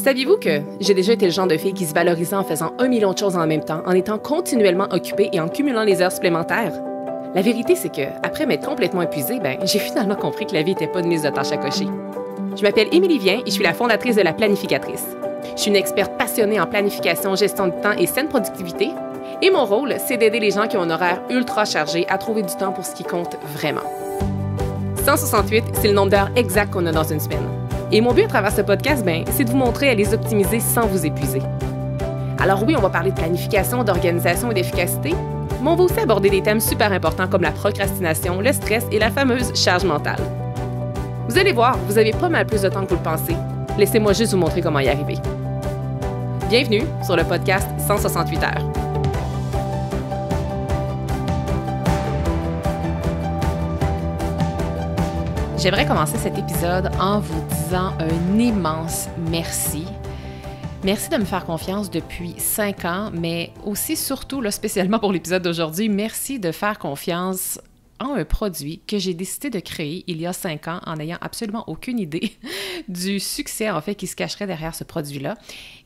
Saviez-vous que j'ai déjà été le genre de fille qui se valorisait en faisant 1 million de choses en même temps, en étant continuellement occupée et en cumulant les heures supplémentaires? La vérité, c'est que, après m'être complètement épuisée, j'ai finalement compris que la vie n'était pas une liste de tâches à cocher. Je m'appelle Émilie Vien et je suis la fondatrice de La Planificatrice. Je suis une experte passionnée en planification, gestion du temps et saine productivité. Et mon rôle, c'est d'aider les gens qui ont un horaire ultra chargé à trouver du temps pour ce qui compte vraiment. 168, c'est le nombre d'heures exact qu'on a dans une semaine. Et mon but à travers ce podcast, c'est de vous montrer à les optimiser sans vous épuiser. Alors oui, on va parler de planification, d'organisation et d'efficacité, mais on va aussi aborder des thèmes super importants comme la procrastination, le stress et la fameuse charge mentale. Vous allez voir, vous avez pas mal plus de temps que vous le pensez. Laissez-moi juste vous montrer comment y arriver. Bienvenue sur le podcast 168 heures. J'aimerais commencer cet épisode en vous disant un immense merci. Merci de me faire confiance depuis 5 ans, mais aussi, surtout, là, spécialement pour l'épisode d'aujourd'hui, merci de faire confiance en un produit que j'ai décidé de créer il y a 5 ans en n'ayant absolument aucune idée du succès, en fait, qui se cacherait derrière ce produit-là.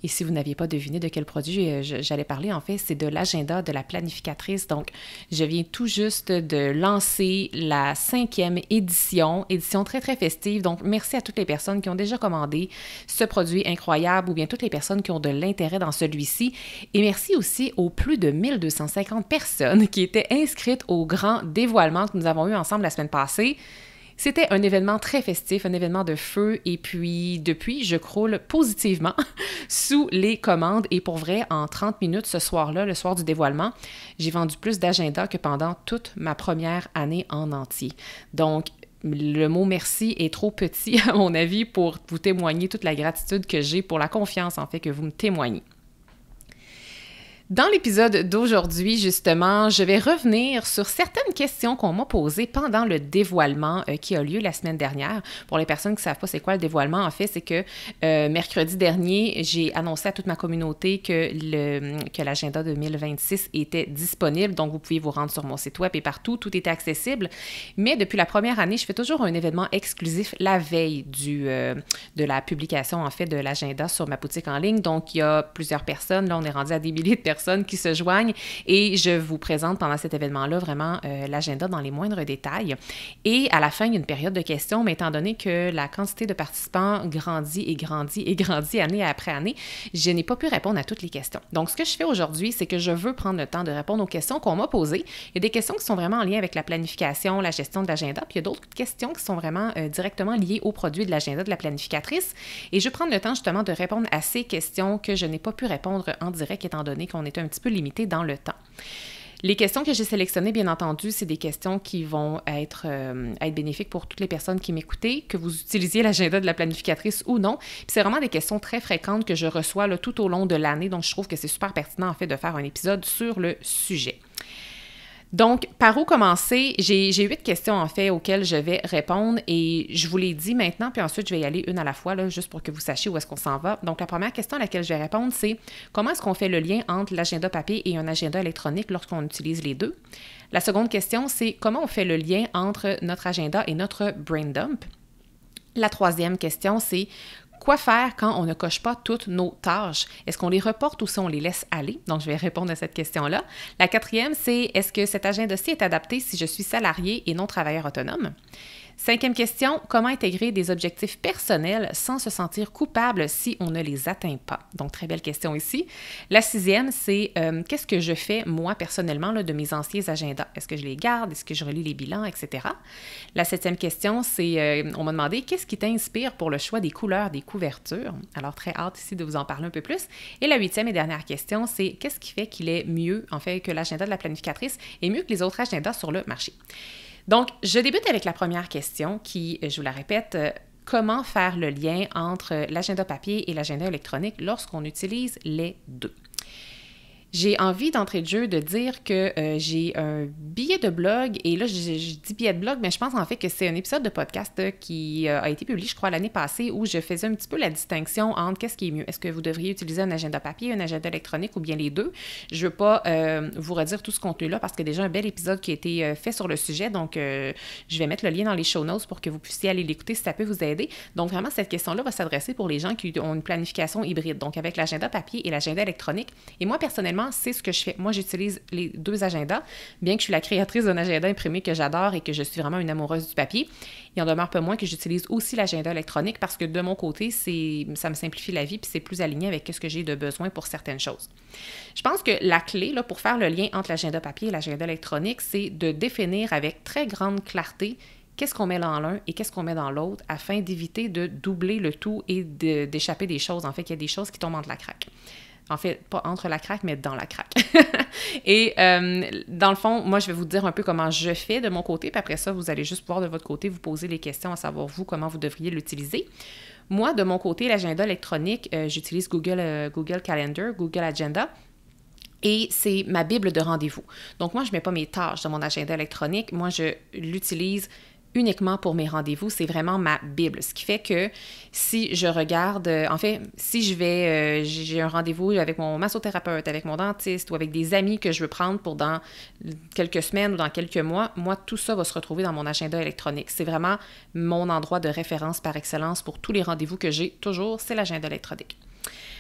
Et si vous n'aviez pas deviné de quel produit j'allais parler, en fait, c'est de l'agenda de la planificatrice. Donc, je viens tout juste de lancer la 5e édition très, très festive. Donc, merci à toutes les personnes qui ont déjà commandé ce produit incroyable ou bien toutes les personnes qui ont de l'intérêt dans celui-ci. Et merci aussi aux plus de 1250 personnes qui étaient inscrites au grand dévoilement que nous avons eu ensemble la semaine passée. C'était un événement très festif, un événement de feu, et puis depuis, je croule positivement sous les commandes. Et pour vrai, en 30 minutes ce soir-là, le soir du dévoilement, j'ai vendu plus d'agendas que pendant toute ma première année en entier. Donc, le mot merci est trop petit, à mon avis, pour vous témoigner toute la gratitude que j'ai pour la confiance, en fait, que vous me témoignez. Dans l'épisode d'aujourd'hui, justement, je vais revenir sur certaines questions qu'on m'a posées pendant le dévoilement qui a lieu la semaine dernière. Pour les personnes qui ne savent pas c'est quoi le dévoilement, en fait, c'est que mercredi dernier, j'ai annoncé à toute ma communauté que l'agenda 2026 était disponible. Donc, vous pouvez vous rendre sur mon site web et partout, tout était accessible. Mais depuis la première année, je fais toujours un événement exclusif la veille de la publication, en fait, de l'agenda sur ma boutique en ligne. Donc, il y a plusieurs personnes. Là, on est rendu à des milliers de personnes qui se joignent et je vous présente pendant cet événement-là vraiment l'agenda dans les moindres détails. Et à la fin, il y a une période de questions, mais étant donné que la quantité de participants grandit et grandit et grandit année après année, je n'ai pas pu répondre à toutes les questions. Donc, ce que je fais aujourd'hui, c'est que je veux prendre le temps de répondre aux questions qu'on m'a posées. Il y a des questions qui sont vraiment en lien avec la planification, la gestion de l'agenda, puis il y a d'autres questions qui sont vraiment directement liées au produit de l'agenda de la planificatrice. Et je vais prendre le temps justement de répondre à ces questions que je n'ai pas pu répondre en direct étant donné qu'on est un petit peu limité dans le temps. Les questions que j'ai sélectionnées, bien entendu, c'est des questions qui vont être bénéfiques pour toutes les personnes qui m'écoutaient, que vous utilisiez l'agenda de la planificatrice ou non. Puis c'est vraiment des questions très fréquentes que je reçois là, tout au long de l'année, donc je trouve que c'est super pertinent en fait de faire un épisode sur le sujet. Donc, par où commencer? J'ai 8 questions, en fait, auxquelles je vais répondre et je vous les dis maintenant, puis ensuite, je vais y aller une à la fois, là, juste pour que vous sachiez où est-ce qu'on s'en va. Donc, la première question à laquelle je vais répondre, c'est comment est-ce qu'on fait le lien entre l'agenda papier et un agenda électronique lorsqu'on utilise les deux? La seconde question, c'est comment on fait le lien entre notre agenda et notre brain dump? La troisième question, c'est quoi faire quand on ne coche pas toutes nos tâches? Est-ce qu'on les reporte ou si on les laisse aller? Donc, je vais répondre à cette question-là. La quatrième, c'est est-ce que cet agenda-ci est adapté si je suis salarié et non travailleur autonome? 5e question, comment intégrer des objectifs personnels sans se sentir coupable si on ne les atteint pas? Donc, très belle question ici. La 6e, c'est qu'est-ce que je fais, moi, personnellement, là, de mes anciens agendas? Est-ce que je les garde? Est-ce que je relis les bilans, etc.? La 7e question, c'est, on m'a demandé, qu'est-ce qui t'inspire pour le choix des couleurs des couvertures? Alors, très hâte ici de vous en parler un peu plus. Et la 8e et dernière question, c'est qu'est-ce qui fait qu'il est mieux, en fait, que l'agenda de la planificatrice est mieux que les autres agendas sur le marché? Donc, je débute avec la première question qui, je vous la répète, comment faire le lien entre l'agenda papier et l'agenda électronique lorsqu'on utilise les deux? J'ai envie d'entrée de jeu de dire que j'ai un billet de blog, et là, je dis billet de blog, mais je pense en fait que c'est un épisode de podcast qui a été publié, je crois, l'année passée, où je faisais un petit peu la distinction entre qu'est-ce qui est mieux. Est-ce que vous devriez utiliser un agenda papier, un agenda électronique ou bien les deux? Je ne veux pas vous redire tout ce contenu-là parce qu'il y a déjà un bel épisode qui a été fait sur le sujet, donc je vais mettre le lien dans les show notes pour que vous puissiez aller l'écouter si ça peut vous aider. Donc vraiment, cette question-là va s'adresser pour les gens qui ont une planification hybride, donc avec l'agenda papier et l'agenda électronique. Et moi, personnellement, c'est ce que je fais. Moi, j'utilise les deux agendas, bien que je suis la créatrice d'un agenda imprimé que j'adore et que je suis vraiment une amoureuse du papier. Il en demeure pas moins que j'utilise aussi l'agenda électronique parce que de mon côté, ça me simplifie la vie puis c'est plus aligné avec ce que j'ai de besoin pour certaines choses. Je pense que la clé là, pour faire le lien entre l'agenda papier et l'agenda électronique, c'est de définir avec très grande clarté qu'est-ce qu'on met dans l'un et qu'est-ce qu'on met dans l'autre afin d'éviter de doubler le tout et d'échapper des choses. En fait, il y a des choses qui tombent entre la craque. En fait, pas entre la craque, mais dans la craque. Et dans le fond, moi, je vais vous dire un peu comment je fais de mon côté, puis après ça, vous allez juste pouvoir de votre côté vous poser les questions à savoir, vous, comment vous devriez l'utiliser. Moi, de mon côté, l'agenda électronique, j'utilise Google Calendar, Google Agenda. Et c'est ma bible de rendez-vous. Donc, moi, je ne mets pas mes tâches dans mon agenda électronique. Moi, je l'utilise uniquement pour mes rendez-vous. C'est vraiment ma bible. Ce qui fait que si je regarde, en fait, si j'ai un rendez-vous avec mon massothérapeute, avec mon dentiste ou avec des amis que je veux prendre pour dans quelques semaines ou dans quelques mois, moi, tout ça va se retrouver dans mon agenda électronique. C'est vraiment mon endroit de référence par excellence pour tous les rendez-vous que j'ai. Toujours, c'est l'agenda électronique.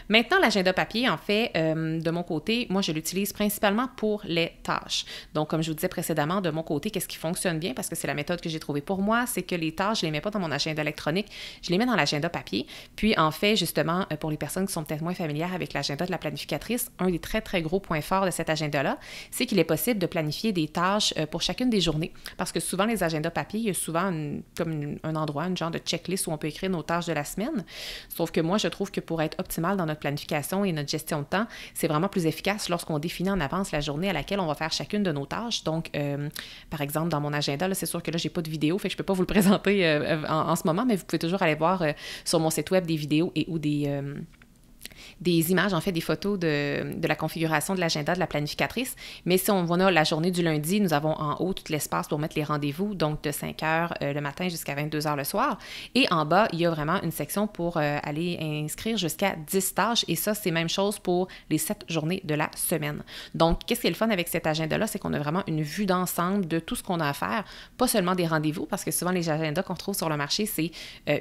Maintenant, l'agenda papier, en fait, de mon côté, moi, je l'utilise principalement pour les tâches. Donc, comme je vous disais précédemment, de mon côté, qu'est-ce qui fonctionne bien, parce que c'est la méthode que j'ai trouvée pour moi, c'est que les tâches, je ne les mets pas dans mon agenda électronique, je les mets dans l'agenda papier. Puis, en fait, justement, pour les personnes qui sont peut-être moins familières avec l'agenda de la planificatrice, un des très, très gros points forts de cet agenda-là, c'est qu'il est possible de planifier des tâches pour chacune des journées. Parce que souvent, les agendas papier, il y a souvent un endroit, une genre de checklist où on peut écrire nos tâches de la semaine. Sauf que moi, je trouve que pour être optimal dans notre planification et notre gestion de temps, c'est vraiment plus efficace lorsqu'on définit en avance la journée à laquelle on va faire chacune de nos tâches. Donc, par exemple, dans mon agenda, là, c'est sûr que là, j'ai pas de vidéo, fait que je peux pas vous le présenter en ce moment, mais vous pouvez toujours aller voir sur mon site web des vidéos et ou des images, en fait, des photos de la configuration de l'agenda de la planificatrice. Mais si on a la journée du lundi, nous avons en haut tout l'espace pour mettre les rendez-vous, donc de 5 heures le matin jusqu'à 22 heures le soir. Et en bas, il y a vraiment une section pour aller inscrire jusqu'à 10 tâches. Et ça, c'est même chose pour les 7 journées de la semaine. Donc, qu'est-ce qui est le fun avec cet agenda-là? C'est qu'on a vraiment une vue d'ensemble de tout ce qu'on a à faire, pas seulement des rendez-vous, parce que souvent, les agendas qu'on trouve sur le marché, c'est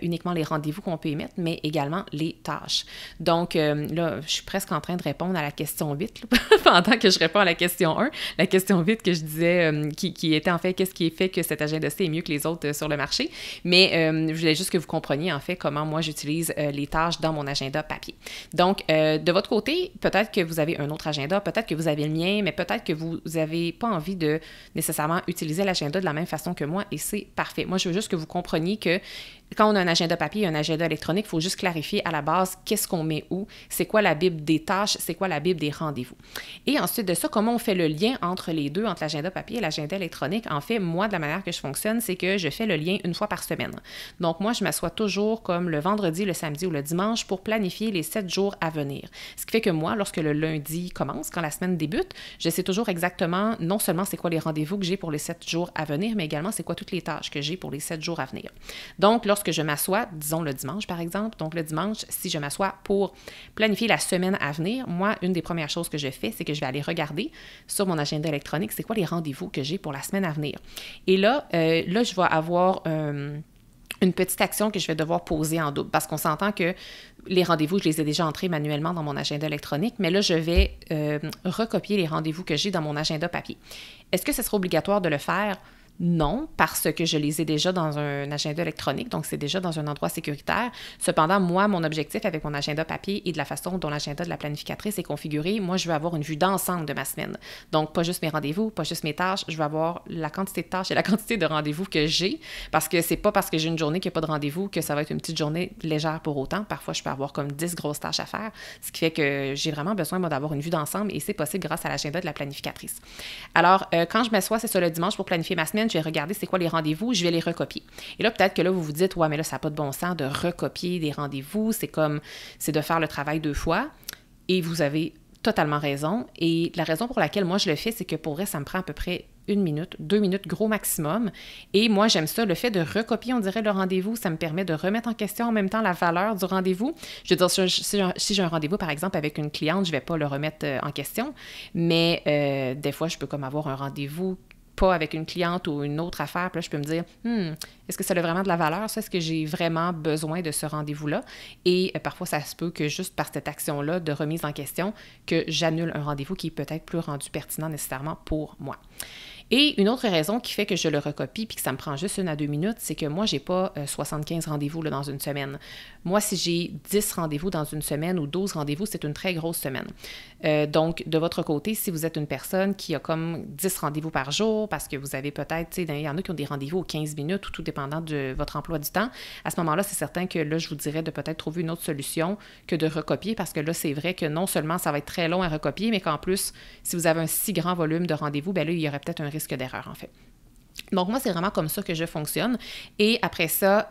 uniquement les rendez-vous qu'on peut émettre, mais également les tâches. Donc, là, je suis presque en train de répondre à la question 8, là, pendant que je réponds à la question 1. La question 8 que je disais, qui était en fait, qu'est-ce qui fait que cet agenda-ci est mieux que les autres sur le marché. Mais je voulais juste que vous compreniez, en fait, comment moi, j'utilise les tâches dans mon agenda papier. Donc, de votre côté, peut-être que vous avez un autre agenda, peut-être que vous avez le mien, mais peut-être que vous n'avez pas envie de nécessairement utiliser l'agenda de la même façon que moi, et c'est parfait. Moi, je veux juste que vous compreniez que quand on a un agenda papier et un agenda électronique, il faut juste clarifier à la base qu'est-ce qu'on met où, c'est quoi la bible des tâches, c'est quoi la bible des rendez-vous. Et ensuite de ça, comment on fait le lien entre les deux, entre l'agenda papier et l'agenda électronique? En fait, moi, de la manière que je fonctionne, c'est que je fais le lien une fois par semaine. Donc, moi, je m'assois toujours comme le vendredi, le samedi ou le dimanche pour planifier les 7 jours à venir. Ce qui fait que moi, lorsque le lundi commence, quand la semaine débute, je sais toujours exactement non seulement c'est quoi les rendez-vous que j'ai pour les 7 jours à venir, mais également c'est quoi toutes les tâches que j'ai pour les 7 jours à venir. Donc, lorsque je m'assois, disons le dimanche par exemple, donc le dimanche, si je m'assois pour planifier la semaine à venir, moi, une des premières choses que je fais, c'est que je vais aller regarder sur mon agenda électronique, c'est quoi les rendez-vous que j'ai pour la semaine à venir. Et là, je vais avoir une petite action que je vais devoir poser en double, parce qu'on s'entend que les rendez-vous, je les ai déjà entrés manuellement dans mon agenda électronique, mais là, je vais recopier les rendez-vous que j'ai dans mon agenda papier. Est-ce que ce sera obligatoire de le faire? Non, parce que je les ai déjà dans un agenda électronique, donc c'est déjà dans un endroit sécuritaire. Cependant, moi, mon objectif avec mon agenda papier et de la façon dont l'agenda de la planificatrice est configuré, moi, je veux avoir une vue d'ensemble de ma semaine. Donc, pas juste mes rendez-vous, pas juste mes tâches, je veux avoir la quantité de tâches et la quantité de rendez-vous que j'ai, parce que c'est pas parce que j'ai une journée qu'il n'y a pas de rendez-vous que ça va être une petite journée légère pour autant. Parfois, je peux avoir comme 10 grosses tâches à faire, ce qui fait que j'ai vraiment besoin, moi, d'avoir une vue d'ensemble et c'est possible grâce à l'agenda de la planificatrice. Alors, quand je m'assois, c'est ça le dimanche pour planifier ma semaine, je vais regarder c'est quoi les rendez-vous, je vais les recopier. Et là, peut-être que là, vous vous dites, ouais, mais là, ça n'a pas de bon sens de recopier des rendez-vous, c'est de faire le travail 2 fois. Et vous avez totalement raison. Et la raison pour laquelle moi je le fais, c'est que pour vrai, ça me prend à peu près 1 minute, 2 minutes, gros maximum. Et moi, j'aime ça. Le fait de recopier, on dirait, le rendez-vous, ça me permet de remettre en question en même temps la valeur du rendez-vous. Je veux dire, si j'ai un rendez-vous, par exemple, avec une cliente, je ne vais pas le remettre en question. Mais des fois, je peux comme avoir un rendez-vous pas avec une cliente ou une autre affaire, puis là, je peux me dire, est-ce que ça a vraiment de la valeur, ça? Est-ce que j'ai vraiment besoin de ce rendez-vous-là? Et parfois, ça se peut que juste par cette action-là de remise en question, que j'annule un rendez-vous qui est peut-être plus rendu pertinent nécessairement pour moi. Et une autre raison qui fait que je le recopie puis que ça me prend juste 1 à 2 minutes, c'est que moi, j'ai pas 75 rendez-vous là, dans une semaine. Moi, si j'ai 10 rendez-vous dans une semaine ou 12 rendez-vous, c'est une très grosse semaine. Donc, de votre côté, si vous êtes une personne qui a comme 10 rendez-vous par jour, parce que vous avez peut-être, tu sais, il y en a qui ont des rendez-vous aux 15 minutes ou tout dépendant de votre emploi du temps, à ce moment-là, c'est certain que là, je vous dirais de peut-être trouver une autre solution que de recopier, parce que là, c'est vrai que non seulement ça va être très long à recopier, mais qu'en plus, si vous avez un si grand volume de rendez-vous, bien là, il y aurait peut-être un risque d'erreur, en fait. Donc, moi, c'est vraiment comme ça que je fonctionne. Et après ça,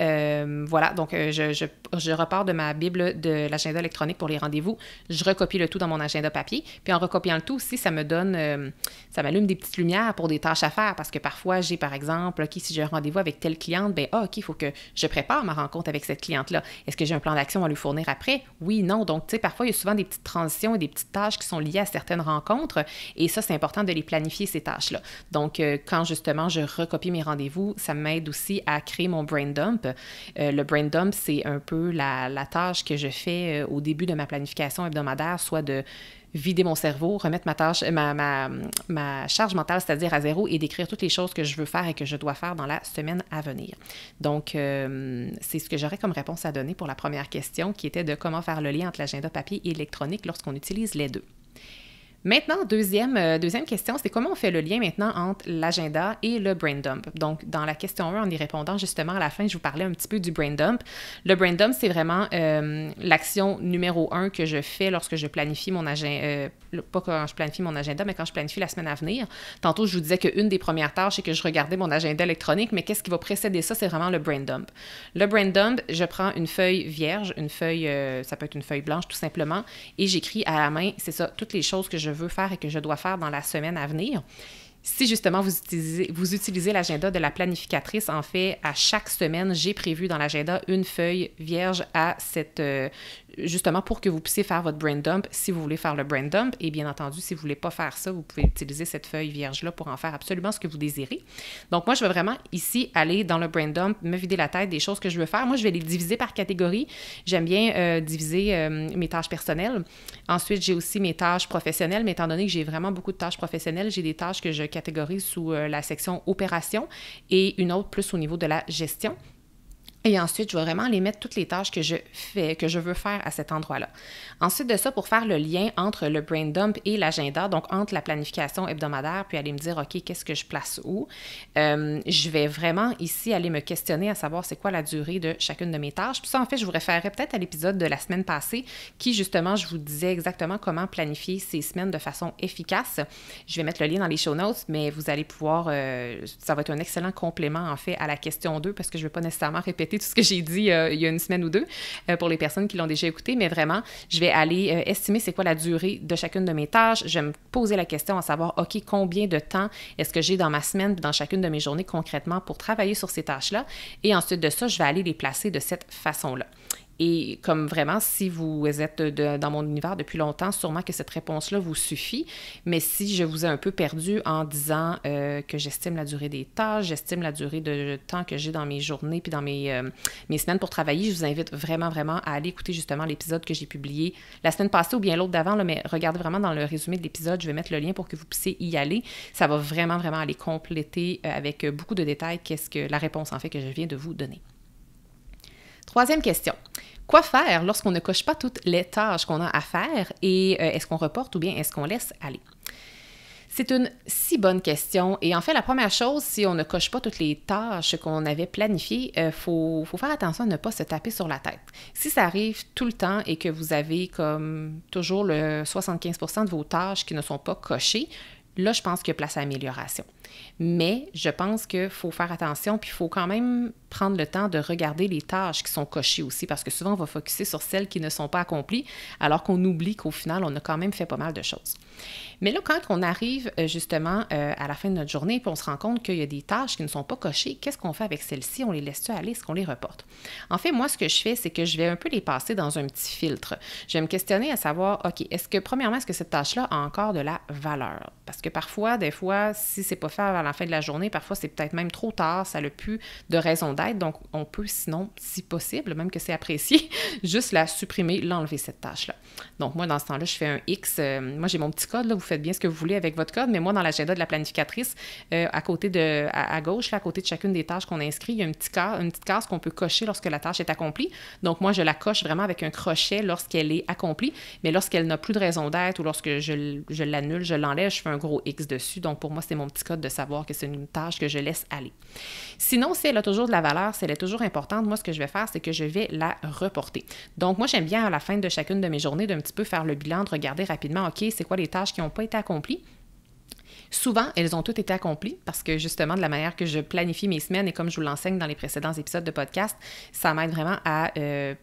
voilà, donc je repars de ma Bible de l'agenda électronique pour les rendez-vous. Je recopie le tout dans mon agenda papier. Puis en recopiant le tout aussi, ça me donne, ça m'allume des petites lumières pour des tâches à faire parce que parfois, j'ai par exemple, OK, si j'ai un rendez-vous avec telle cliente, bien, OK, il faut que je prépare ma rencontre avec cette cliente-là. Est-ce que j'ai un plan d'action à lui fournir après? Oui, non. Donc, tu sais, parfois, il y a souvent des petites transitions et des petites tâches qui sont liées à certaines rencontres. Et ça, c'est important de les planifier, ces tâches-là. Donc, quand justement, je recopier mes rendez-vous, ça m'aide aussi à créer mon brain dump. Le brain dump, c'est un peu la tâche que je fais au début de ma planification hebdomadaire, soit de vider mon cerveau, remettre ma charge mentale, c'est-à-dire à zéro, et d'écrire toutes les choses que je veux faire et que je dois faire dans la semaine à venir. Donc, c'est ce que j'aurais comme réponse à donner pour la première question, qui était de comment faire le lien entre l'agenda papier et électronique lorsqu'on utilise les deux. Maintenant, deuxième question, c'est comment on fait le lien maintenant entre l'agenda et le brain dump. Donc, dans la question 1, en y répondant justement à la fin, je vous parlais un petit peu du brain dump. Le brain dump, c'est vraiment l'action numéro 1 que je fais lorsque je planifie mon agenda, pas quand je planifie mon agenda, mais quand je planifie la semaine à venir. Tantôt, je vous disais qu'une des premières tâches, c'est que je regardais mon agenda électronique, mais qu'est-ce qui va précéder ça? C'est vraiment le brain dump. Le brain dump, je prends une feuille vierge, ça peut être une feuille blanche tout simplement, et j'écris à la main, c'est ça, toutes les choses que je veux faire et que je dois faire dans la semaine à venir. Si justement vous utilisez l'agenda de la planificatrice, en fait, à chaque semaine, j'ai prévu dans l'agenda une feuille vierge à justement pour que vous puissiez faire votre brain dump si vous voulez faire le brain dump. Et bien entendu, si vous ne voulez pas faire ça, vous pouvez utiliser cette feuille vierge-là pour en faire absolument ce que vous désirez. Donc moi, je vais vraiment ici aller dans le brain dump, me vider la tête des choses que je veux faire. Moi, je vais les diviser par catégorie. J'aime bien diviser mes tâches personnelles. Ensuite, j'ai aussi mes tâches professionnelles, mais étant donné que j'ai vraiment beaucoup de tâches professionnelles, j'ai des tâches que je catégorise sous la section opération et une autre plus au niveau de la gestion. Et ensuite, je vais vraiment aller mettre toutes les tâches que je veux faire à cet endroit-là. Ensuite de ça, pour faire le lien entre le brain dump et l'agenda, donc entre la planification hebdomadaire, puis aller me dire, OK, qu'est-ce que je place où? Je vais vraiment ici aller me questionner à savoir c'est quoi la durée de chacune de mes tâches. Puis ça, en fait, je vous référerais peut-être à l'épisode de la semaine passée qui, justement, je vous disais exactement comment planifier ces semaines de façon efficace. Je vais mettre le lien dans les show notes, mais vous allez pouvoir, ça va être un excellent complément, en fait, à la question 2, parce que je ne vais pas nécessairement répéter tout ce que j'ai dit il y a une semaine ou deux pour les personnes qui l'ont déjà écouté, mais vraiment, je vais aller estimer c'est quoi la durée de chacune de mes tâches. Je vais me poser la question à savoir, OK, combien de temps est-ce que j'ai dans ma semaine, dans chacune de mes journées concrètement pour travailler sur ces tâches-là. Et ensuite de ça, je vais aller les placer de cette façon-là. Et comme vraiment, si vous êtes dans mon univers depuis longtemps, sûrement que cette réponse-là vous suffit. Mais si je vous ai un peu perdu en disant que j'estime la durée des tâches, j'estime la durée de temps que j'ai dans mes journées puis dans mes semaines pour travailler, je vous invite vraiment, vraiment à aller écouter justement l'épisode que j'ai publié la semaine passée ou bien l'autre d'avant, là, mais regardez vraiment dans le résumé de l'épisode, je vais mettre le lien pour que vous puissiez y aller. Ça va vraiment, vraiment aller compléter avec beaucoup de détails qu'est-ce que la réponse en fait que je viens de vous donner. Troisième question. Quoi faire lorsqu'on ne coche pas toutes les tâches qu'on a à faire et est-ce qu'on reporte ou bien est-ce qu'on laisse aller? C'est une si bonne question. Et en fait, la première chose, si on ne coche pas toutes les tâches qu'on avait planifiées, faut faire attention à ne pas se taper sur la tête. Si ça arrive tout le temps et que vous avez comme toujours le 75% de vos tâches qui ne sont pas cochées, là, je pense qu'il y a place à amélioration. Mais je pense qu'il faut faire attention, puis il faut quand même prendre le temps de regarder les tâches qui sont cochées aussi, parce que souvent, on va focuser sur celles qui ne sont pas accomplies, alors qu'on oublie qu'au final, on a quand même fait pas mal de choses. Mais là, quand on arrive justement à la fin de notre journée, puis on se rend compte qu'il y a des tâches qui ne sont pas cochées, qu'est-ce qu'on fait avec celles-ci? On les laisse-tu aller? Est-ce qu'on les reporte? En fait, moi, ce que je fais, c'est que je vais un peu les passer dans un petit filtre. Je vais me questionner à savoir, OK, premièrement, est-ce que cette tâche-là a encore de la valeur? Parce que parfois, des fois, si c'est pas fait à la fin de la journée, parfois, c'est peut-être même trop tard, ça n'a plus de raison d'être. Donc, on peut sinon, si possible, même que c'est apprécié, juste la supprimer, l'enlever, cette tâche-là. Donc, moi, dans ce temps-là, je fais un X. Moi, j'ai mon petit code, là, vous faites bien ce que vous voulez avec votre code, mais moi, dans l'agenda de la planificatrice, à gauche, là, à côté de chacune des tâches qu'on inscrit, il y a une petite case qu'on peut cocher lorsque la tâche est accomplie. Donc, moi, je la coche vraiment avec un crochet lorsqu'elle est accomplie, mais lorsqu'elle n'a plus de raison d'être ou lorsque je l'annule, je l'enlève, je fais un gros X dessus. Donc, pour moi, c'est mon petit code de savoir que c'est une tâche que je laisse aller. Sinon, si elle a toujours de la valeur, si elle est toujours importante, moi, ce que je vais faire, c'est que je vais la reporter. Donc, moi, j'aime bien à la fin de chacune de mes journées d'un petit peu faire le bilan, de regarder rapidement, OK, c'est quoi les tâches qui n'ont pas été accomplies. Souvent, elles ont toutes été accomplies parce que justement, de la manière que je planifie mes semaines et comme je vous l'enseigne dans les précédents épisodes de podcast, ça m'aide vraiment à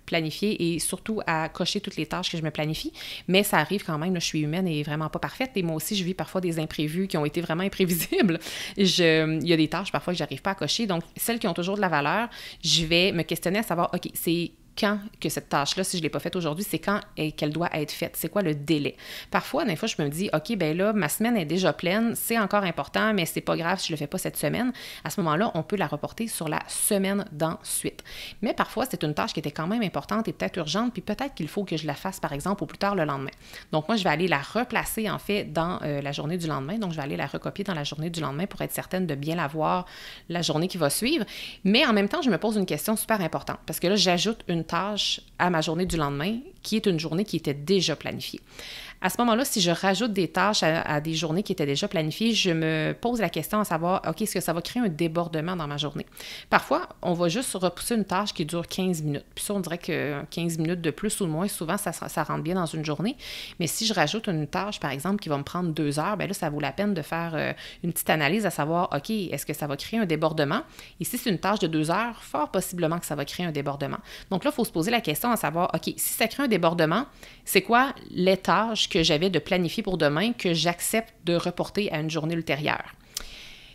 planifier et surtout à cocher toutes les tâches que je me planifie. Mais ça arrive quand même, là, je suis humaine et vraiment pas parfaite et moi aussi, je vis parfois des imprévus qui ont été vraiment imprévisibles. Il y a des tâches parfois que j'arrive pas à cocher. Donc, celles qui ont toujours de la valeur, je vais me questionner à savoir, OK, c'est quand que cette tâche-là, si je ne l'ai pas faite aujourd'hui, c'est quand qu'elle doit être faite? C'est quoi le délai? Parfois, des fois, je me dis, OK, ben là, ma semaine est déjà pleine, c'est encore important, mais c'est pas grave si je le fais pas cette semaine. À ce moment-là, on peut la reporter sur la semaine d'ensuite. Mais parfois, c'est une tâche qui était quand même importante et peut-être urgente, puis peut-être qu'il faut que je la fasse, par exemple, au plus tard le lendemain. Donc, moi, je vais aller la replacer, en fait, dans la journée du lendemain. Donc, je vais aller la recopier dans la journée du lendemain pour être certaine de bien la voir la journée qui va suivre. Mais en même temps, je me pose une question super importante, parce que là, j'ajoute une tâche à ma journée du lendemain, qui est une journée qui était déjà planifiée. À ce moment-là, si je rajoute des tâches à des journées qui étaient déjà planifiées, je me pose la question à savoir, OK, est-ce que ça va créer un débordement dans ma journée? Parfois, on va juste repousser une tâche qui dure 15 minutes. Puis ça, on dirait que 15 minutes de plus ou de moins, souvent, ça rentre bien dans une journée. Mais si je rajoute une tâche, par exemple, qui va me prendre 2 heures, bien là, ça vaut la peine de faire une petite analyse à savoir, OK, est-ce que ça va créer un débordement? Et si c'est une tâche de 2 heures, fort possiblement que ça va créer un débordement. Donc là, il faut se poser la question à savoir, OK, si ça crée un débordement, c'est quoi les tâches que j'avais de planifier pour demain que j'accepte de reporter à une journée ultérieure?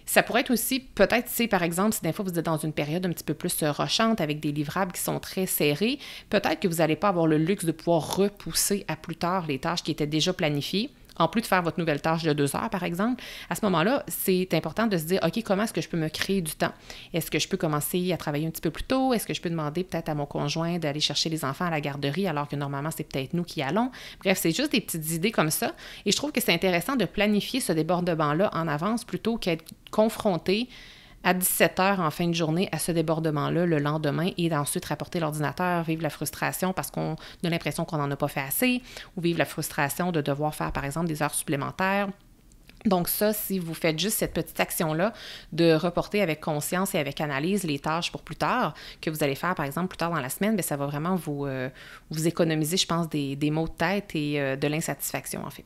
Ça pourrait être aussi, peut-être, par exemple, si des fois vous êtes dans une période un petit peu plus rochante avec des livrables qui sont très serrés, peut-être que vous n'allez pas avoir le luxe de pouvoir repousser à plus tard les tâches qui étaient déjà planifiées. En plus de faire votre nouvelle tâche de 2 heures, par exemple, à ce moment-là, c'est important de se dire, OK, comment est-ce que je peux me créer du temps? Est-ce que je peux commencer à travailler un petit peu plus tôt? Est-ce que je peux demander peut-être à mon conjoint d'aller chercher les enfants à la garderie alors que normalement, c'est peut-être nous qui allons? Bref, c'est juste des petites idées comme ça. Et je trouve que c'est intéressant de planifier ce débordement-là en avance plutôt qu'être confronté à 17h en fin de journée à ce débordement-là le lendemain et ensuite rapporter l'ordinateur, vivre la frustration parce qu'on a l'impression qu'on n'en a pas fait assez ou vivre la frustration de devoir faire, par exemple, des heures supplémentaires. Donc ça, si vous faites juste cette petite action-là de reporter avec conscience et avec analyse les tâches pour plus tard, que vous allez faire, par exemple, plus tard dans la semaine, bien, ça va vraiment vous économiser, je pense, des maux de tête et de l'insatisfaction, en fait.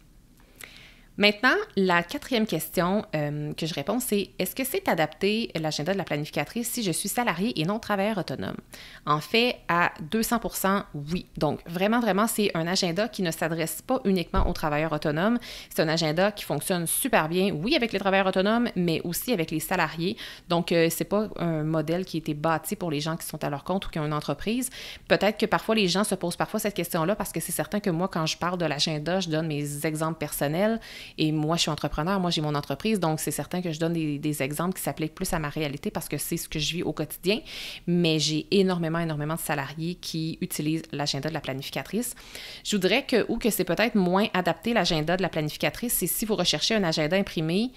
Maintenant, la 4e question que je réponds, c'est est-ce que c'est adapté l'agenda de la planificatrice si je suis salariée et non travailleur autonome? En fait, à 200%, oui. Donc, vraiment, vraiment, c'est un agenda qui ne s'adresse pas uniquement aux travailleurs autonomes. C'est un agenda qui fonctionne super bien, oui, avec les travailleurs autonomes, mais aussi avec les salariés. Donc, c'est pas un modèle qui a été bâti pour les gens qui sont à leur compte ou qui ont une entreprise. Peut-être que parfois, les gens se posent parfois cette question-là parce que c'est certain que moi, quand je parle de l'agenda, je donne mes exemples personnels. Et moi, je suis entrepreneur, moi, j'ai mon entreprise, donc c'est certain que je donne des exemples qui s'appliquent plus à ma réalité parce que c'est ce que je vis au quotidien, mais j'ai énormément de salariés qui utilisent l'agenda de la planificatrice. Je voudrais que c'est peut-être moins adapté l'agenda de la planificatrice, c'est si vous recherchez un agenda imprimé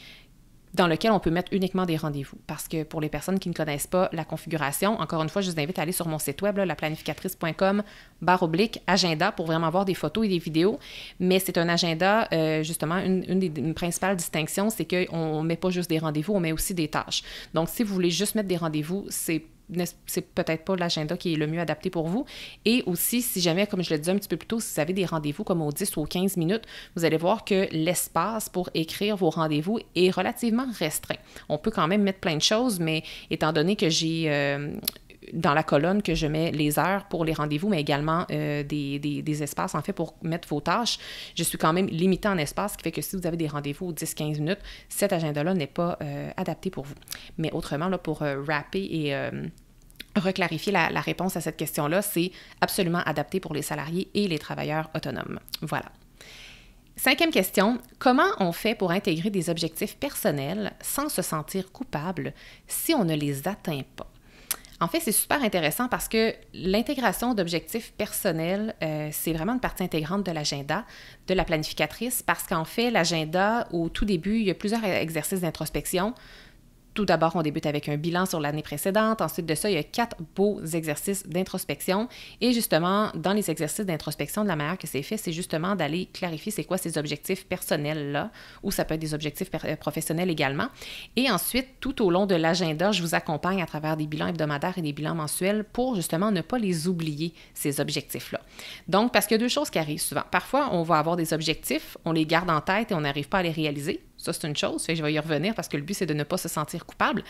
dans lequel on peut mettre uniquement des rendez-vous. Parce que pour les personnes qui ne connaissent pas la configuration, encore une fois, je vous invite à aller sur mon site web, laplanificatrice.com/agenda pour vraiment voir des photos et des vidéos. Mais c'est un agenda, justement, une des principales distinctions, c'est qu'on ne met pas juste des rendez-vous, on met aussi des tâches. Donc, si vous voulez juste mettre des rendez-vous, c'est c'est peut-être pas l'agenda qui est le mieux adapté pour vous. Et aussi, si jamais, comme je le disais un petit peu plus tôt, si vous avez des rendez-vous comme aux 10 ou aux 15 minutes, vous allez voir que l'espace pour écrire vos rendez-vous est relativement restreint. On peut quand même mettre plein de choses, mais étant donné que j'ai dans la colonne que je mets les heures pour les rendez-vous, mais également des espaces, en fait, pour mettre vos tâches, je suis quand même limitée en espace, ce qui fait que si vous avez des rendez-vous aux 10-15 minutes, cet agenda-là n'est pas adapté pour vous. Mais autrement, là, pour wrapper et reclarifier la réponse à cette question-là, c'est absolument adapté pour les salariés et les travailleurs autonomes. Voilà. 5e question, comment on fait pour intégrer des objectifs personnels sans se sentir coupable si on ne les atteint pas? En fait, c'est super intéressant parce que l'intégration d'objectifs personnels, c'est vraiment une partie intégrante de l'agenda de la planificatrice parce qu'en fait, l'agenda, au tout début, il y a plusieurs exercices d'introspection. Tout d'abord, on débute avec un bilan sur l'année précédente. Ensuite de ça, il y a 4 beaux exercices d'introspection. Et justement, dans les exercices d'introspection, de la manière que c'est fait, c'est justement d'aller clarifier c'est quoi ces objectifs personnels-là, ou ça peut être des objectifs professionnels également. Et ensuite, tout au long de l'agenda, je vous accompagne à travers des bilans hebdomadaires et des bilans mensuels pour justement ne pas les oublier, ces objectifs-là. Donc, parce qu'il y a 2 choses qui arrivent souvent. Parfois, on va avoir des objectifs, on les garde en tête et on n'arrive pas à les réaliser. Ça, c'est une chose, fait que je vais y revenir parce que le but, c'est de ne pas se sentir coupable.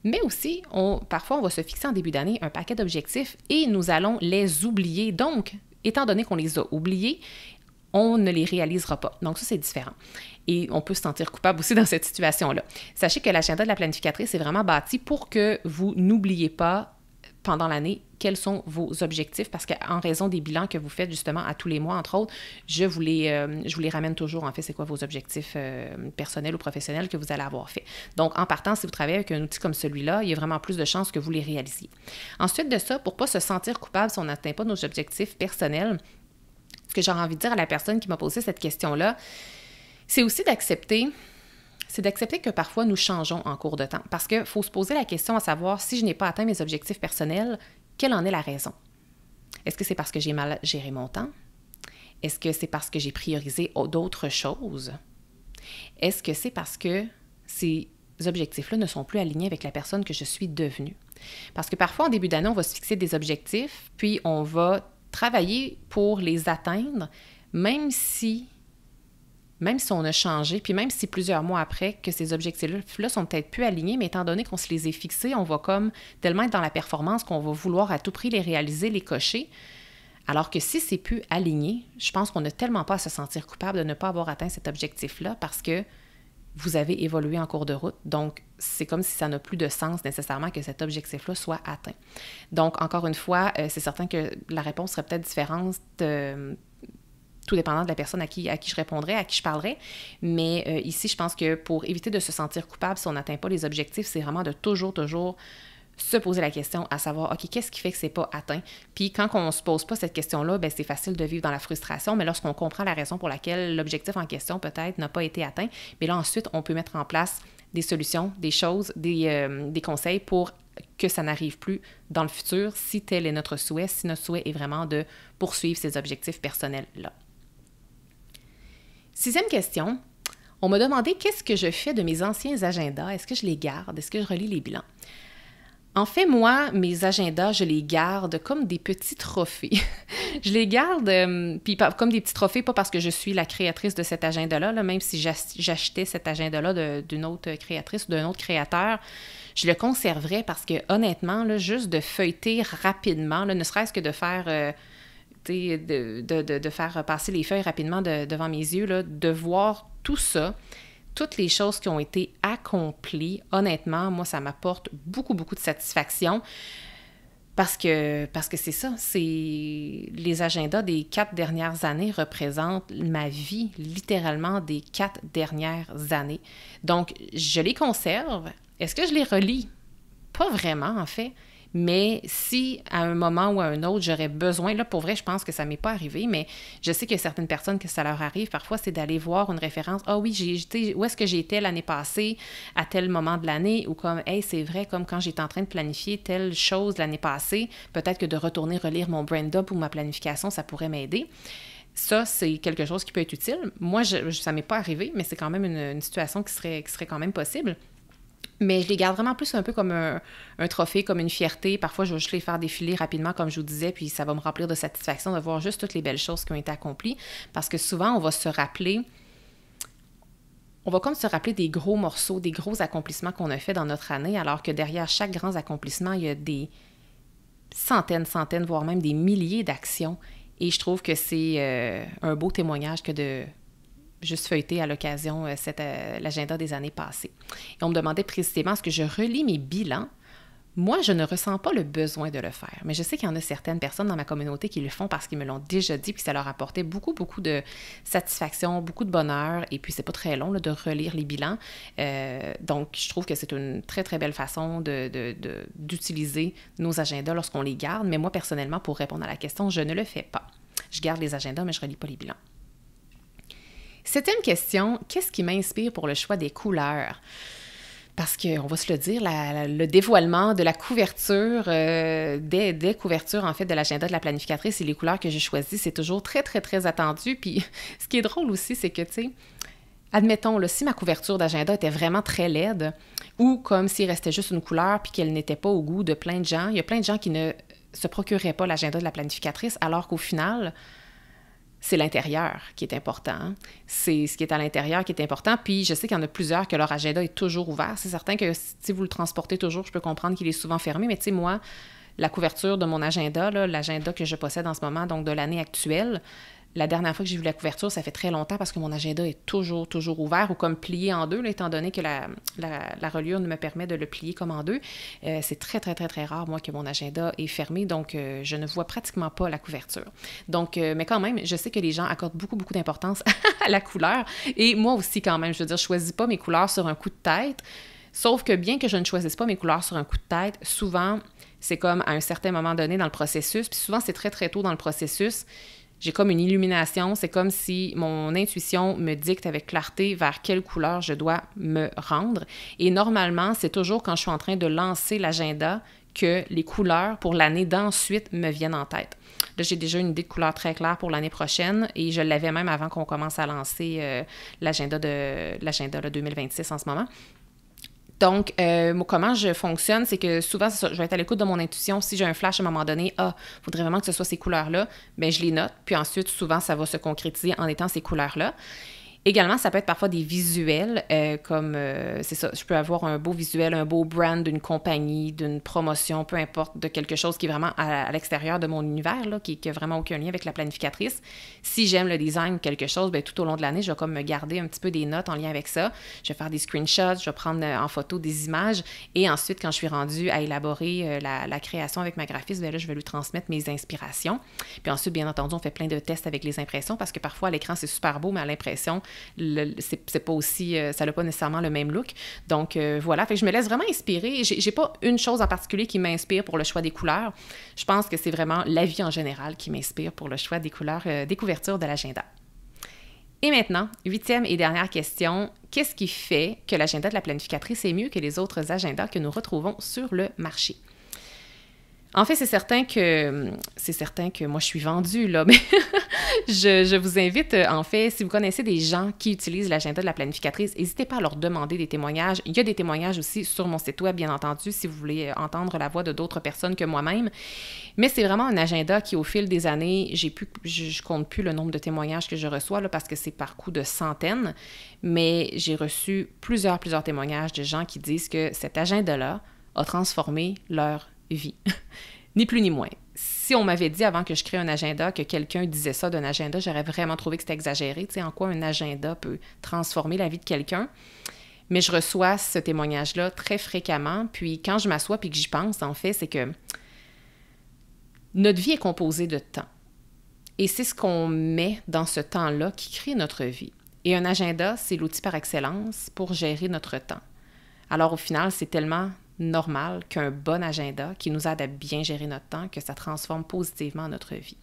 Mais aussi, parfois, on va se fixer en début d'année un paquet d'objectifs et nous allons les oublier. Donc, étant donné qu'on les a oubliés, on ne les réalisera pas. Donc, ça, c'est différent. Et on peut se sentir coupable aussi dans cette situation-là. Sachez que l'agenda de la planificatrice est vraiment bâti pour que vous n'oubliez pas pendant l'année quels sont vos objectifs, parce qu'en raison des bilans que vous faites justement à tous les mois, entre autres, je vous les ramène toujours, en fait, c'est quoi vos objectifs personnels ou professionnels que vous allez avoir fait. Donc, en partant, si vous travaillez avec un outil comme celui-là, il y a vraiment plus de chances que vous les réalisiez. Ensuite de ça, pour ne pas se sentir coupable si on n'atteint pas nos objectifs personnels, ce que j'aurais envie de dire à la personne qui m'a posé cette question-là, c'est aussi d'accepter que parfois nous changeons en cours de temps. Parce qu'il faut se poser la question à savoir si je n'ai pas atteint mes objectifs personnels, quelle en est la raison? Est-ce que c'est parce que j'ai mal géré mon temps? Est-ce que c'est parce que j'ai priorisé d'autres choses? Est-ce que c'est parce que ces objectifs-là ne sont plus alignés avec la personne que je suis devenue? Parce que parfois, en début d'année, on va se fixer des objectifs, puis on va travailler pour les atteindre, même si on a changé, puis même si plusieurs mois après que ces objectifs-là sont peut-être plus alignés, mais étant donné qu'on se les est fixés, on va comme tellement être dans la performance qu'on va vouloir à tout prix les réaliser, les cocher. Alors que si c'est plus aligné, je pense qu'on n'a tellement pas à se sentir coupable de ne pas avoir atteint cet objectif-là parce que vous avez évolué en cours de route. Donc, c'est comme si ça n'a plus de sens nécessairement que cet objectif-là soit atteint. Donc, encore une fois, c'est certain que la réponse serait peut-être différente tout dépendant de la personne à qui je répondrais, à qui je parlerais. Mais ici, je pense que pour éviter de se sentir coupable si on n'atteint pas les objectifs, c'est vraiment de toujours se poser la question à savoir, OK, qu'est-ce qui fait que c'est pas atteint? Puis quand on ne se pose pas cette question-là, bien, c'est facile de vivre dans la frustration, mais lorsqu'on comprend la raison pour laquelle l'objectif en question peut-être n'a pas été atteint, bien là, ensuite, on peut mettre en place des solutions, des choses, des conseils pour que ça n'arrive plus dans le futur si tel est notre souhait, si notre souhait est vraiment de poursuivre ces objectifs personnels-là. 6e question, on m'a demandé qu'est-ce que je fais de mes anciens agendas? Est-ce que je les garde? Est-ce que je relis les bilans? En fait, moi, mes agendas, je les garde comme des petits trophées. Je les garde puis comme des petits trophées, pas parce que je suis la créatrice de cet agenda-là, là, même si j'achetais cet agenda-là d'une autre créatrice ou d'un autre créateur, je le conserverais parce que honnêtement, là, juste de feuilleter rapidement, là, ne serait-ce que de faire... de faire passer les feuilles rapidement devant mes yeux, là, de voir tout ça, toutes les choses qui ont été accomplies, honnêtement, moi, ça m'apporte beaucoup, beaucoup de satisfaction parce que c'est ça, les agendas des 4 dernières années représentent ma vie, littéralement des 4 dernières années. Donc, je les conserve. Est-ce que je les relis? Pas vraiment, en fait. Mais si, à un moment ou à un autre, j'aurais besoin, là, pour vrai, je pense que ça ne m'est pas arrivé, mais je sais qu'il y a certaines personnes que ça leur arrive. Parfois, c'est d'aller voir une référence. Ah oui, où est-ce que j'étais l'année passée, à tel moment de l'année, ou comme, hey, c'est vrai, comme quand j'étais en train de planifier telle chose l'année passée, peut-être que de retourner relire mon brain dump ou ma planification, ça pourrait m'aider. Ça, c'est quelque chose qui peut être utile. Moi, ça ne m'est pas arrivé, mais c'est quand même une situation qui serait quand même possible. Mais je les garde vraiment plus un peu comme un trophée, comme une fierté. Parfois, je vais juste les faire défiler rapidement, comme je vous disais, puis ça va me remplir de satisfaction de voir juste toutes les belles choses qui ont été accomplies. Parce que souvent, on va comme se rappeler des gros morceaux, des gros accomplissements qu'on a fait dans notre année, alors que derrière chaque grand accomplissement, il y a des centaines, voire même des milliers d'actions. Et je trouve que c'est un beau témoignage que de juste feuilleter à l'occasion l'agenda des années passées. Et on me demandait précisément, est-ce que je relis mes bilans? Moi, je ne ressens pas le besoin de le faire, mais je sais qu'il y en a certaines personnes dans ma communauté qui le font parce qu'ils me l'ont déjà dit, puis ça leur apportait beaucoup, beaucoup de satisfaction, beaucoup de bonheur, et puis c'est pas très long là, de relire les bilans. Donc, je trouve que c'est une très, très belle façon d'utiliser nos agendas lorsqu'on les garde, mais moi, personnellement, pour répondre à la question, je ne le fais pas. Je garde les agendas, mais je ne relis pas les bilans. 7e question, qu'est-ce qui m'inspire pour le choix des couleurs? Parce qu'on va se le dire, le dévoilement de la couverture, des couvertures en fait de l'agenda de la planificatrice et les couleurs que j'ai choisies, c'est toujours très, très, très attendu. Puis ce qui est drôle aussi, c'est que, tu sais, admettons, là, si ma couverture d'agenda était vraiment très laide ou comme s'il restait juste une couleur puis qu'elle n'était pas au goût de plein de gens, il y a plein de gens qui ne se procuraient pas l'agenda de la planificatrice alors qu'au final, c'est l'intérieur qui est important. Hein? C'est ce qui est à l'intérieur qui est important. Puis je sais qu'il y en a plusieurs que leur agenda est toujours ouvert. C'est certain que si vous le transportez toujours, je peux comprendre qu'il est souvent fermé. Mais tu sais, moi, la couverture de mon agenda, là, l'agenda que je possède en ce moment, donc de l'année actuelle, la dernière fois que j'ai vu la couverture, ça fait très longtemps parce que mon agenda est toujours ouvert ou comme plié en deux, là, étant donné que la reliure me permet de le plier comme en deux. C'est très, très, très, très rare, moi, que mon agenda est fermé, donc je ne vois pratiquement pas la couverture. Donc, mais quand même, je sais que les gens accordent beaucoup, beaucoup d'importance à la couleur. Et moi aussi, quand même, je veux dire, je ne choisis pas mes couleurs sur un coup de tête. Sauf que bien que je ne choisisse pas mes couleurs sur un coup de tête, souvent, c'est comme à un certain moment donné dans le processus, puis souvent, c'est très, très tôt dans le processus, j'ai comme une illumination, c'est comme si mon intuition me dicte avec clarté vers quelle couleur je dois me rendre. Et normalement, c'est toujours quand je suis en train de lancer l'agenda que les couleurs pour l'année d'ensuite me viennent en tête. Là, j'ai déjà une idée de couleur très claire pour l'année prochaine et je l'avais même avant qu'on commence à lancer l'agenda 2026 en ce moment. Donc, comment je fonctionne, c'est que souvent, je vais être à l'écoute de mon intuition. Si j'ai un flash à un moment donné, il faudrait vraiment que ce soit ces couleurs-là, bien, je les note. Puis ensuite, souvent, ça va se concrétiser en étant ces couleurs-là. Également, ça peut être parfois des visuels, c'est ça, je peux avoir un beau visuel, un beau brand d'une compagnie, d'une promotion, peu importe, de quelque chose qui est vraiment à l'extérieur de mon univers, là, qui n'a vraiment aucun lien avec la planificatrice. Si j'aime le design ou quelque chose, bien, tout au long de l'année, je vais comme me garder un petit peu des notes en lien avec ça. Je vais faire des screenshots, je vais prendre en photo des images et ensuite, quand je suis rendue à élaborer la création avec ma graphiste, bien là, je vais lui transmettre mes inspirations. Puis ensuite, bien entendu, on fait plein de tests avec les impressions parce que parfois, à l'écran, c'est super beau, mais à l'impression, c'est pas aussi, ça n'a pas nécessairement le même look. Donc voilà, fait que je me laisse vraiment inspirer. J'ai pas une chose en particulier qui m'inspire pour le choix des couleurs. Je pense que c'est vraiment la vie en général qui m'inspire pour le choix des couleurs, des couvertures de l'agenda. Et maintenant, 8e et dernière question, qu'est-ce qui fait que l'agenda de la planificatrice est mieux que les autres agendas que nous retrouvons sur le marché? En fait, c'est certain que moi, je suis vendue, là, mais je vous invite, en fait, si vous connaissez des gens qui utilisent l'agenda de la planificatrice, n'hésitez pas à leur demander des témoignages. Il y a des témoignages aussi sur mon site web, bien entendu, si vous voulez entendre la voix de d'autres personnes que moi-même. Mais c'est vraiment un agenda qui, au fil des années, je compte plus le nombre de témoignages que je reçois, là, parce que c'est par coup de centaines, mais j'ai reçu plusieurs témoignages de gens qui disent que cet agenda-là a transformé leur vie. Ni plus ni moins. Si on m'avait dit avant que je crée un agenda que quelqu'un disait ça d'un agenda, j'aurais vraiment trouvé que c'était exagéré. Tu sais, en quoi un agenda peut transformer la vie de quelqu'un. Mais je reçois ce témoignage-là très fréquemment. Puis quand je m'assois puis que j'y pense, en fait, c'est que notre vie est composée de temps. Et c'est ce qu'on met dans ce temps-là qui crée notre vie. Et un agenda, c'est l'outil par excellence pour gérer notre temps. Alors au final, c'est tellement normal qu'un bon agenda qui nous aide à bien gérer notre temps, que ça transforme positivement notre vie.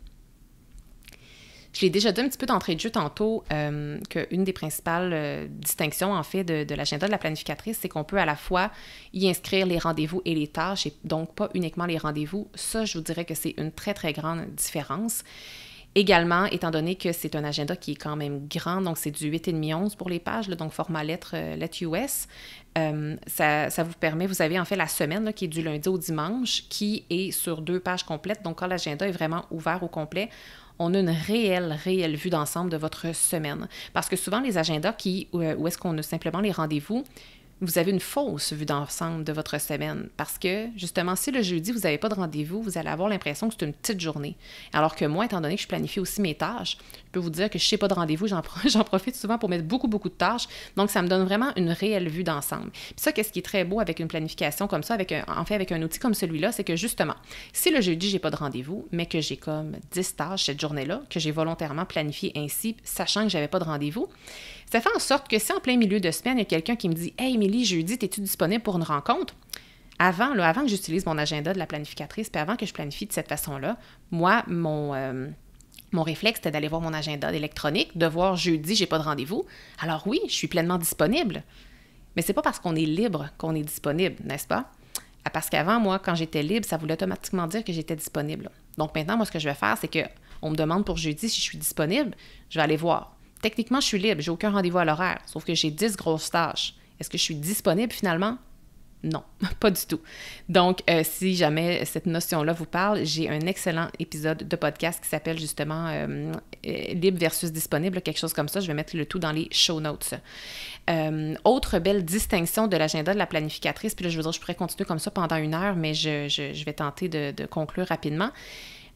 Je l'ai déjà dit un petit peu d'entrée de jeu tantôt, qu'une des principales distinctions, en fait, de l'agenda de la planificatrice, c'est qu'on peut à la fois y inscrire les rendez-vous et les tâches, et donc pas uniquement les rendez-vous. Ça, je vous dirais que c'est une très, très grande différence. Également, étant donné que c'est un agenda qui est quand même grand, donc c'est du 8,5-11 pour les pages, là, donc format lettre US, ça vous permet, vous avez en fait la semaine là, qui est du lundi au dimanche, qui est sur 2 pages complètes. Donc quand l'agenda est vraiment ouvert au complet, on a une réelle vue d'ensemble de votre semaine. Parce que souvent, les agendas où est-ce qu'on a simplement les rendez-vous, vous avez une fausse vue d'ensemble de votre semaine. Parce que, justement, si le jeudi, vous n'avez pas de rendez-vous, vous allez avoir l'impression que c'est une petite journée. Alors que moi, étant donné que je planifie aussi mes tâches, je peux vous dire que je ne sais pas de rendez-vous, j'en profite souvent pour mettre beaucoup de tâches. Donc, ça me donne vraiment une réelle vue d'ensemble. Puis ça, qu'est-ce qui est très beau avec une planification comme ça, avec un outil comme celui-là, c'est que, justement, si le jeudi, je n'ai pas de rendez-vous, mais que j'ai comme 10 tâches cette journée-là, que j'ai volontairement planifié ainsi, sachant que je n'avais pas de rendez-vous, ça fait en sorte que si en plein milieu de semaine, il y a quelqu'un qui me dit « Hey, Émilie, jeudi, es-tu disponible pour une rencontre? » Avant que j'utilise mon agenda de la planificatrice, puis avant que je planifie de cette façon-là, moi, mon réflexe, c'était d'aller voir mon agenda électronique, de voir jeudi, j'ai pas de rendez-vous. Alors oui, je suis pleinement disponible. Mais c'est pas parce qu'on est libre qu'on est disponible, n'est-ce pas? Parce qu'avant, moi, quand j'étais libre, ça voulait automatiquement dire que j'étais disponible. Donc maintenant, moi, ce que je vais faire, c'est qu'on me demande pour jeudi si je suis disponible, je vais aller voir. Techniquement, je suis libre, j'ai aucun rendez-vous à l'horaire, sauf que j'ai 10 grosses tâches. Est-ce que je suis disponible finalement? Non, pas du tout. Donc, si jamais cette notion-là vous parle, j'ai un excellent épisode de podcast qui s'appelle justement Libre versus disponible, quelque chose comme ça. Je vais mettre le tout dans les show notes. Autre belle distinction de l'agenda de la planificatrice, puis là, je veux dire, je pourrais continuer comme ça pendant 1 heure, mais je vais tenter de conclure rapidement.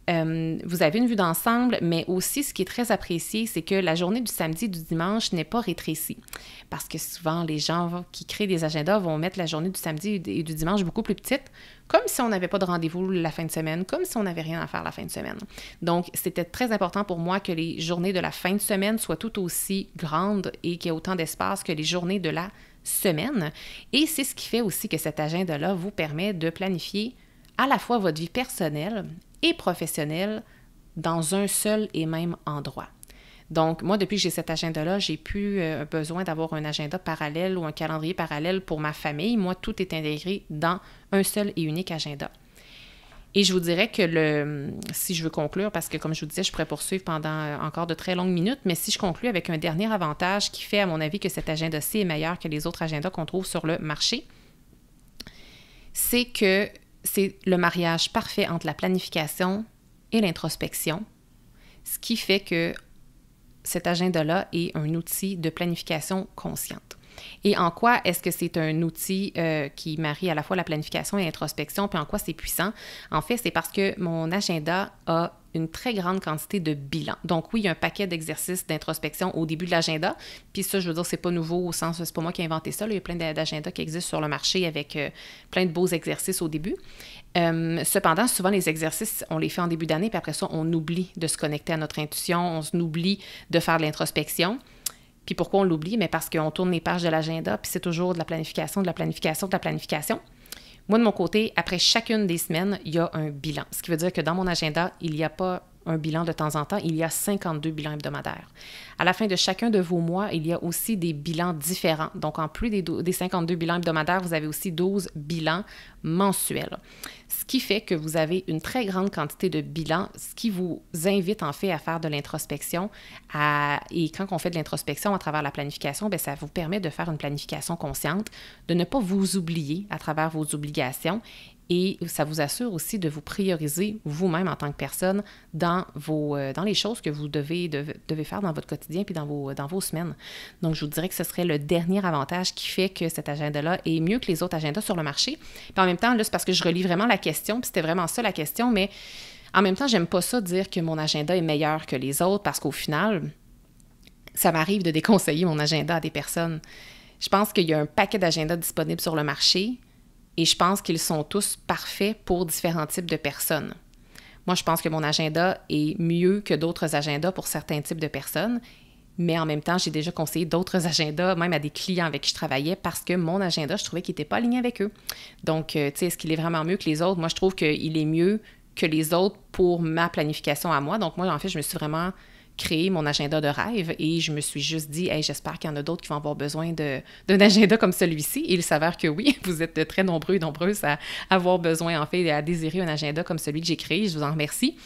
Vous avez une vue d'ensemble, mais aussi ce qui est très apprécié, c'est que la journée du samedi et du dimanche n'est pas rétrécie. Parce que souvent, les gens qui créent des agendas vont mettre la journée du samedi et du dimanche beaucoup plus petite, comme si on n'avait pas de rendez-vous la fin de semaine, comme si on n'avait rien à faire la fin de semaine. Donc, c'était très important pour moi que les journées de la fin de semaine soient tout aussi grandes et qu'il y ait autant d'espace que les journées de la semaine. Et c'est ce qui fait aussi que cet agenda-là vous permet de planifier à la fois votre vie personnelle et professionnelle dans un seul et même endroit. Donc, moi, depuis que j'ai cet agenda-là, j'ai plus besoin d'avoir un agenda parallèle ou un calendrier parallèle pour ma famille. Moi, tout est intégré dans un seul et unique agenda. Et je vous dirais que si je veux conclure, parce que comme je vous disais, je pourrais poursuivre pendant encore de très longues minutes, mais si je conclue avec un dernier avantage qui fait, à mon avis, que cet agenda-ci est meilleur que les autres agendas qu'on trouve sur le marché, c'est que c'est le mariage parfait entre la planification et l'introspection, ce qui fait que cet agenda-là est un outil de planification consciente. Et en quoi est-ce que c'est un outil qui marie à la fois la planification et l'introspection, puis en quoi c'est puissant? En fait, c'est parce que mon agenda a une très grande quantité de bilans. Donc oui, il y a un paquet d'exercices d'introspection au début de l'agenda, puis ça, je veux dire, c'est pas nouveau au sens, c'est pas moi qui ai inventé ça, là, il y a plein d'agendas qui existent sur le marché avec plein de beaux exercices au début. Cependant, souvent, les exercices, on les fait en début d'année, puis après ça, on oublie de se connecter à notre intuition, on oublie de faire de l'introspection. Puis pourquoi on l'oublie? Mais parce qu'on tourne les pages de l'agenda, puis c'est toujours de la planification, de la planification, de la planification. Moi, de mon côté, après chacune des semaines, il y a un bilan. Ce qui veut dire que dans mon agenda, il n'y a pas un bilan de temps en temps, il y a 52 bilans hebdomadaires. À la fin de chacun de vos mois, il y a aussi des bilans différents. Donc, en plus des 52 bilans hebdomadaires, vous avez aussi 12 bilans mensuels. Ce qui fait que vous avez une très grande quantité de bilans, ce qui vous invite en fait à faire de l'introspection. Et quand on fait de l'introspection à travers la planification, bien, ça vous permet de faire une planification consciente, de ne pas vous oublier à travers vos obligations. Et ça vous assure aussi de vous prioriser vous-même en tant que personne dans les choses que vous devez faire dans votre quotidien puis dans vos semaines. Donc, je vous dirais que ce serait le dernier avantage qui fait que cet agenda-là est mieux que les autres agendas sur le marché. Puis en même temps, là, c'est parce que je relis vraiment la question, puis c'était vraiment ça la question, mais en même temps, j'aime pas ça dire que mon agenda est meilleur que les autres parce qu'au final, ça m'arrive de déconseiller mon agenda à des personnes. Je pense qu'il y a un paquet d'agendas disponibles sur le marché. Et je pense qu'ils sont tous parfaits pour différents types de personnes. Moi, je pense que mon agenda est mieux que d'autres agendas pour certains types de personnes, mais en même temps, j'ai déjà conseillé d'autres agendas, même à des clients avec qui je travaillais, parce que mon agenda, je trouvais qu'il n'était pas aligné avec eux. Donc, tu sais, est-ce qu'il est vraiment mieux que les autres? Moi, je trouve qu'il est mieux que les autres pour ma planification à moi. Donc, moi, en fait, je me suis vraiment créer mon agenda de rêve et je me suis juste dit, hey, j'espère qu'il y en a d'autres qui vont avoir besoin d'un agenda comme celui-ci. Et il s'avère que oui, vous êtes très nombreux et nombreuses à avoir besoin, en fait, et à désirer un agenda comme celui que j'ai créé. Je vous en remercie.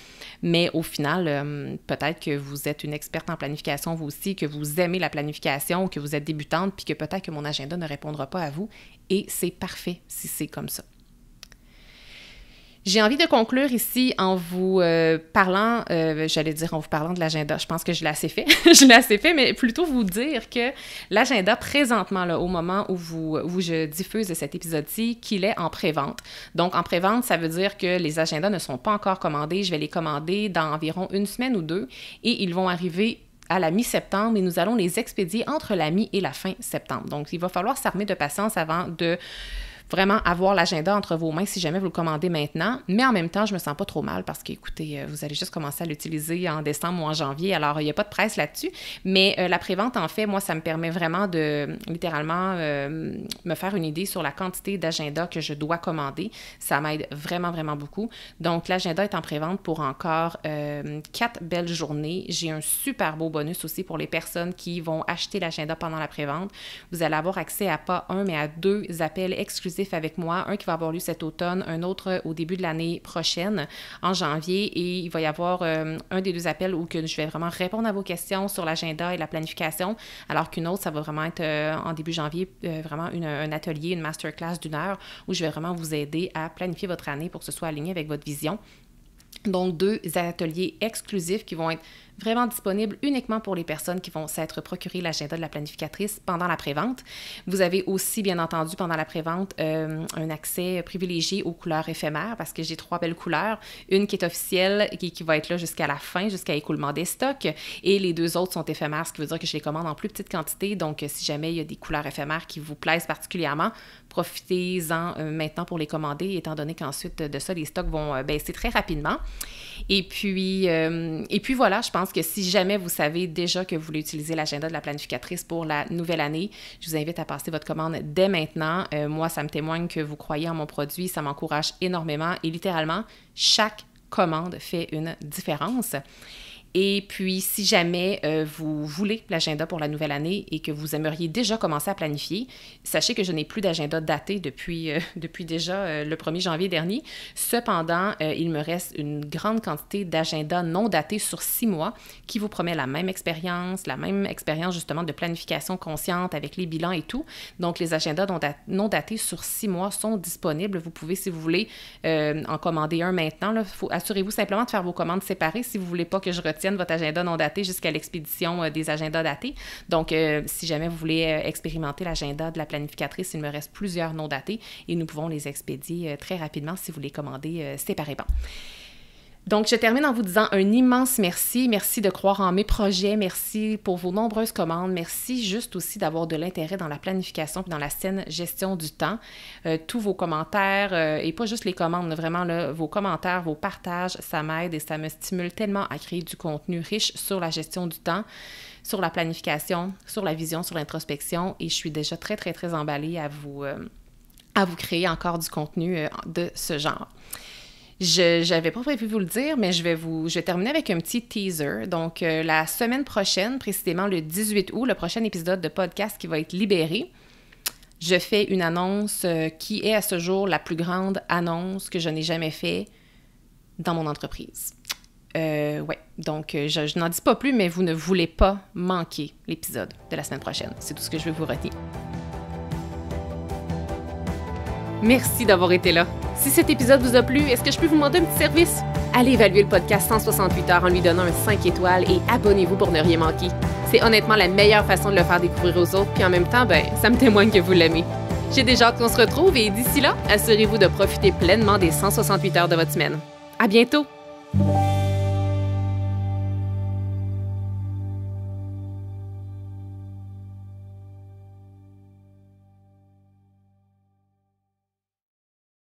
Mais au final, peut-être que vous êtes une experte en planification, vous aussi, que vous aimez la planification ou que vous êtes débutante, puis que peut-être que mon agenda ne répondra pas à vous. Et c'est parfait si c'est comme ça. J'ai envie de conclure ici en vous parlant, en vous parlant de l'agenda. Je pense que je l'ai assez fait. Je l'ai assez fait, mais plutôt vous dire que l'agenda, présentement, là, au moment où je diffuse cet épisode-ci, qu'il est en pré-vente. Donc, en pré-vente, ça veut dire que les agendas ne sont pas encore commandés. Je vais les commander dans environ 1 semaine ou 2 et ils vont arriver à la mi-septembre et nous allons les expédier entre la mi et la fin septembre. Donc, il va falloir s'armer de patience avant de vraiment avoir l'agenda entre vos mains si jamais vous le commandez maintenant. Mais en même temps, je me sens pas trop mal parce qu'écoutez, vous allez juste commencer à l'utiliser en décembre ou en janvier. Alors, il n'y a pas de presse là-dessus. Mais la prévente, en fait, moi, ça me permet vraiment de, littéralement, me faire une idée sur la quantité d'agenda que je dois commander. Ça m'aide vraiment, vraiment beaucoup. Donc, l'agenda est en prévente pour encore 4 belles journées. J'ai un super beau bonus aussi pour les personnes qui vont acheter l'agenda pendant la prévente. Vous allez avoir accès à pas un, mais à 2 appels exclusifs avec moi, un qui va avoir lieu cet automne, un autre au début de l'année prochaine, en janvier, et il va y avoir un des 2 appels où que je vais vraiment répondre à vos questions sur l'agenda et la planification, alors qu'une autre, ça va vraiment être en début janvier, vraiment un atelier, une masterclass d'1 heure, où je vais vraiment vous aider à planifier votre année pour que ce soit aligné avec votre vision. Donc, 2 ateliers exclusifs qui vont être vraiment disponible uniquement pour les personnes qui vont s'être procuré l'agenda de la planificatrice pendant la prévente. Vous avez aussi, bien entendu, pendant la prévente, un accès privilégié aux couleurs éphémères parce que j'ai 3 belles couleurs. Une qui est officielle, qui va être là jusqu'à la fin, jusqu'à écoulement des stocks, et les 2 autres sont éphémères, ce qui veut dire que je les commande en plus petite quantité. Donc, si jamais il y a des couleurs éphémères qui vous plaisent particulièrement, profitez-en maintenant pour les commander, étant donné qu'ensuite de ça, les stocks vont baisser très rapidement. Et puis voilà, je pense que si jamais vous savez déjà que vous voulez utiliser l'agenda de la planificatrice pour la nouvelle année, je vous invite à passer votre commande dès maintenant. Moi, ça me témoigne que vous croyez en mon produit, ça m'encourage énormément et littéralement, chaque commande fait une différence. Et puis, si jamais vous voulez l'agenda pour la nouvelle année et que vous aimeriez déjà commencer à planifier, sachez que je n'ai plus d'agenda daté depuis déjà le 1er janvier dernier. Cependant, il me reste une grande quantité d'agendas non datés sur 6 mois qui vous promet la même expérience justement de planification consciente avec les bilans et tout. Donc, les agendas non datés sur 6 mois sont disponibles. Vous pouvez, si vous voulez, en commander un maintenant. Assurez-vous simplement de faire vos commandes séparées si vous ne voulez pas que je retienne votre agenda non daté jusqu'à l'expédition des agendas datés. Donc, si jamais vous voulez expérimenter l'agenda de la planificatrice, il me reste plusieurs non datés et nous pouvons les expédier très rapidement si vous les commandez séparément. Donc, je termine en vous disant un immense merci. Merci de croire en mes projets. Merci pour vos nombreuses commandes. Merci juste aussi d'avoir de l'intérêt dans la planification et dans la saine gestion du temps. Tous vos commentaires, et pas juste les commandes, vraiment là, vos commentaires, vos partages, ça m'aide et ça me stimule tellement à créer du contenu riche sur la gestion du temps, sur la planification, sur la vision, sur l'introspection. Et je suis déjà très, très, très emballée à vous créer encore du contenu de ce genre. Je n'avais pas prévu vous le dire, mais je vais terminer avec un petit teaser. Donc, la semaine prochaine, précisément le 18 août, le prochain épisode de podcast qui va être libéré, je fais une annonce qui est à ce jour la plus grande annonce que je n'ai jamais faite dans mon entreprise. Donc je n'en dis pas plus, mais vous ne voulez pas manquer l'épisode de la semaine prochaine. C'est tout ce que je vais vous redire. Merci d'avoir été là. Si cet épisode vous a plu, est-ce que je peux vous demander un petit service? Allez évaluer le podcast 168 heures en lui donnant un 5 étoiles et abonnez-vous pour ne rien manquer. C'est honnêtement la meilleure façon de le faire découvrir aux autres, puis en même temps, ça me témoigne que vous l'aimez. J'ai déjà hâte qu'on se retrouve et d'ici là, assurez-vous de profiter pleinement des 168 heures de votre semaine. À bientôt!